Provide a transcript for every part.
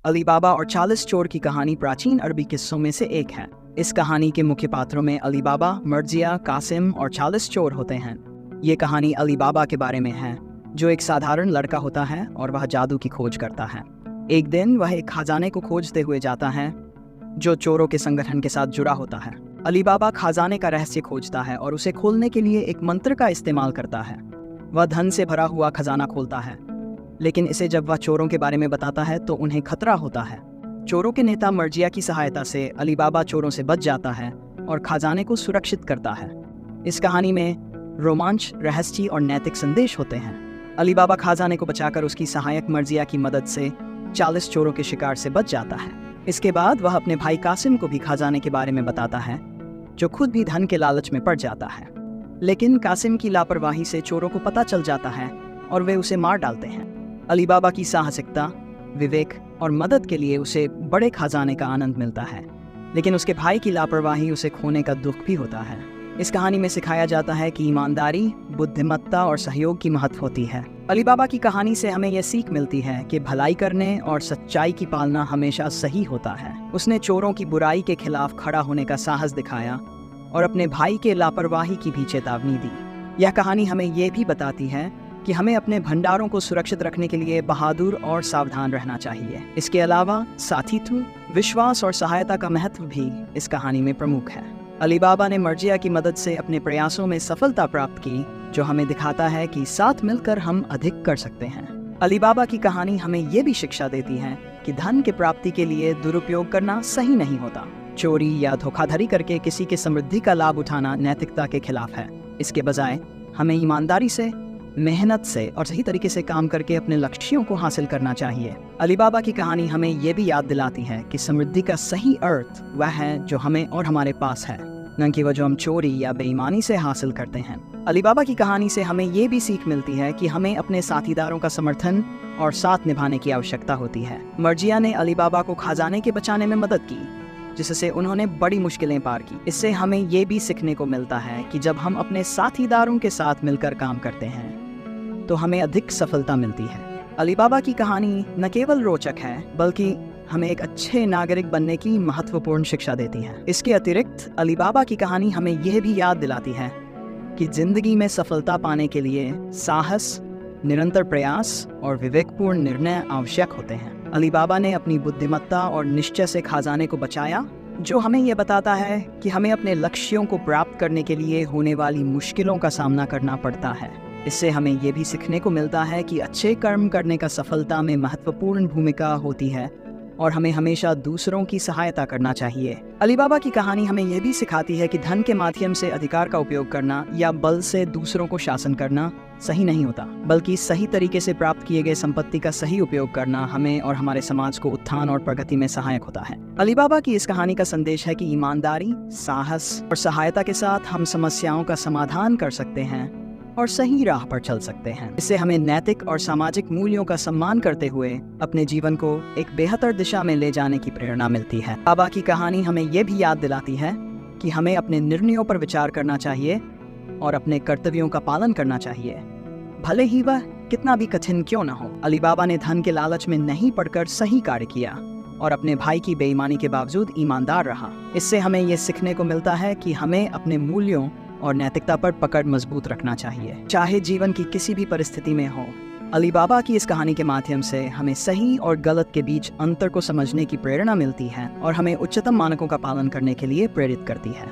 अली बाबा और 40 चोर की कहानी प्राचीन अरबी किस्सों में से एक है। इस कहानी के मुख्य पात्रों में अली बाबा, मर्जिया, कासिम और 40 चोर होते हैं। ये कहानी अली बाबा के बारे में है, जो एक साधारण लड़का होता है और वह जादू की खोज करता है। एक दिन वह एक खजाने को खोजते हुए जाता है, जो चोरों के संगठन के साथ जुड़ा होता है। अली बाबा खजाने का रहस्य खोजता है और उसे खोलने के लिए एक मंत्र का इस्तेमाल करता है। वह धन से भरा हुआ खजाना खोलता है, लेकिन इसे जब वह चोरों के बारे में बताता है तो उन्हें खतरा होता है। चोरों के नेता मर्जिया की सहायता से अली बाबा चोरों से बच जाता है और खजाने को सुरक्षित करता है। इस कहानी में रोमांच, रहस्य और नैतिक संदेश होते हैं। अली बाबा खजाने को बचाकर उसकी सहायक मर्जिया की मदद से 40 चोरों के शिकार से बच जाता है। इसके बाद वह अपने भाई कासिम को भी खजाने के बारे में बताता है, जो खुद भी धन के लालच में पड़ जाता है। लेकिन कासिम की लापरवाही से चोरों को पता चल जाता है और वे उसे मार डालते हैं। अली बाबा की साहसिकता, विवेक और मदद के लिए उसे बड़े खजाने का आनंद मिलता है, लेकिन उसके भाई की लापरवाही उसे खोने का दुख भी होता है। इस कहानी में सिखाया जाता है कि ईमानदारी, बुद्धिमत्ता और सहयोग की महत्व होती है। अली बाबा की कहानी से हमें यह सीख मिलती है कि भलाई करने और सच्चाई की पालना हमेशा सही होता है। उसने चोरों की बुराई के खिलाफ खड़ा होने का साहस दिखाया और अपने भाई के लापरवाही की भी चेतावनी दी। यह कहानी हमें यह भी बताती है कि हमें अपने भंडारों को सुरक्षित रखने के लिए बहादुर और सावधान रहना चाहिए। इसके अलावा साथीत्व, विश्वास और सहायता का महत्व भी इस कहानी में प्रमुख है। अली बाबा ने मर्जिया की मदद से अपने प्रयासों में सफलता प्राप्त की, जो हमें दिखाता है कि साथ मिलकर हम अधिक कर सकते हैं। अली बाबा की कहानी हमें ये भी शिक्षा देती है कि धन की प्राप्ति के लिए दुरुपयोग करना सही नहीं होता। चोरी या धोखाधड़ी करके किसी की समृद्धि का लाभ उठाना नैतिकता के खिलाफ है। इसके बजाय हमें ईमानदारी से, मेहनत से और सही तरीके से काम करके अपने लक्ष्यों को हासिल करना चाहिए। अली बाबा की कहानी हमें ये भी याद दिलाती है कि समृद्धि का सही अर्थ वह है जो हमें और हमारे पास है, न कि वह जो हम चोरी या बेईमानी से हासिल करते हैं। अली बाबा की कहानी से हमें ये भी सीख मिलती है कि हमें अपने साथीदारों का समर्थन और साथ निभाने की आवश्यकता होती है। मर्जिया ने अली बाबा को खजाने के बचाने में मदद की, जिससे उन्होंने बड़ी मुश्किलें पार की। इससे हमें ये भी सीखने को मिलता है कि जब हम अपने साथीदारों के साथ मिलकर काम करते हैं तो हमें अधिक सफलता मिलती है। अली बाबा की कहानी न केवल रोचक है, बल्कि हमें एक अच्छे नागरिक बनने की महत्वपूर्ण शिक्षा देती है। इसके अतिरिक्त अली बाबा की कहानी हमें यह भी याद दिलाती है कि जिंदगी में सफलता पाने के लिए साहस, निरंतर प्रयास और विवेकपूर्ण निर्णय आवश्यक होते हैं। अली बाबा ने अपनी बुद्धिमत्ता और निश्चय से खजाने को बचाया, जो हमें यह बताता है कि हमें अपने लक्ष्यों को प्राप्त करने के लिए होने वाली मुश्किलों का सामना करना पड़ता है। इससे हमें यह भी सीखने को मिलता है कि अच्छे कर्म करने का सफलता में महत्वपूर्ण भूमिका होती है और हमें हमेशा दूसरों की सहायता करना चाहिए। अली बाबा की कहानी हमें यह भी सिखाती है कि धन के माध्यम से अधिकार का उपयोग करना या बल से दूसरों को शासन करना सही नहीं होता, बल्कि सही तरीके से प्राप्त किए गए संपत्ति का सही उपयोग करना हमें और हमारे समाज को उत्थान और प्रगति में सहायक होता है। अली बाबा की इस कहानी का संदेश है कि ईमानदारी, साहस और सहायता के साथ हम समस्याओं का समाधान कर सकते हैं और सही राह पर चल सकते हैं। इससे हमें नैतिक और सामाजिक मूल्यों का सम्मान करते हुए अपने जीवन को एक बेहतर दिशा में ले जाने की प्रेरणा मिलती है। बाबा की कहानी हमें यह भी याद दिलाती है कि हमें अपने निर्णयों पर विचार करना चाहिए और अपने कर्तव्यों का पालन करना चाहिए, भले ही वह कितना भी कठिन क्यों न हो। अली बाबा ने धन के लालच में नहीं पड़कर सही कार्य किया और अपने भाई की बेईमानी के बावजूद ईमानदार रहा। इससे हमें यह सीखने को मिलता है कि हमें अपने मूल्यों और नैतिकता पर पकड़ मजबूत रखना चाहिए, चाहे जीवन की किसी भी परिस्थिति में हो। अली बाबा की इस कहानी के माध्यम से हमें सही और गलत के बीच अंतर को समझने की प्रेरणा मिलती है और हमें उच्चतम मानकों का पालन करने के लिए प्रेरित करती है।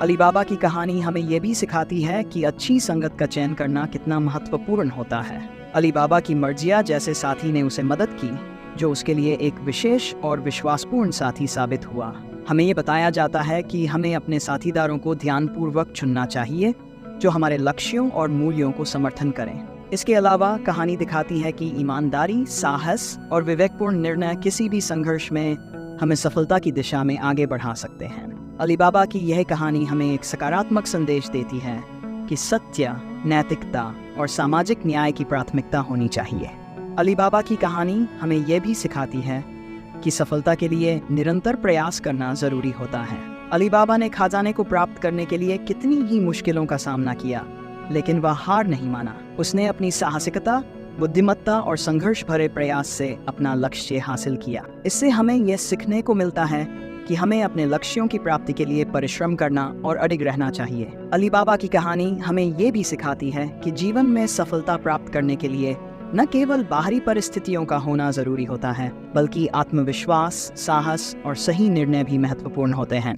अली बाबा की कहानी हमें यह भी सिखाती है कि अच्छी संगत का चयन करना कितना महत्वपूर्ण होता है। अली बाबा की मर्जिया जैसे साथी ने उसे मदद की, जो उसके लिए एक विशेष और विश्वासपूर्ण साथी साबित हुआ। हमें ये बताया जाता है कि हमें अपने साथीदारों को ध्यानपूर्वक चुनना चाहिए, जो हमारे लक्ष्यों और मूल्यों को समर्थन करें। इसके अलावा कहानी दिखाती है कि ईमानदारी, साहस और विवेकपूर्ण निर्णय किसी भी संघर्ष में हमें सफलता की दिशा में आगे बढ़ा सकते हैं। अली बाबा की यह कहानी हमें एक सकारात्मक संदेश देती है कि सत्य, नैतिकता और सामाजिक न्याय की प्राथमिकता होनी चाहिए। अली बाबा की कहानी हमें यह भी सिखाती है कि सफलता के लिए निरंतर प्रयास करना जरूरी होता है। अली बाबा ने खजाने को प्राप्त करने के लिए कितनी ही मुश्किलों का सामना किया, लेकिन वह हार नहीं माना। उसने अपनी साहसिकता, बुद्धिमत्ता और संघर्ष भरे प्रयास से अपना लक्ष्य हासिल किया। इससे हमें यह सीखने को मिलता है कि हमें अपने लक्ष्यों की प्राप्ति के लिए परिश्रम करना और अडिग रहना चाहिए। अली बाबा की कहानी हमें ये भी सिखाती है कि जीवन में सफलता प्राप्त करने के लिए न केवल बाहरी परिस्थितियों का होना जरूरी होता है, बल्कि आत्मविश्वास, साहस और सही निर्णय भी महत्वपूर्ण होते हैं।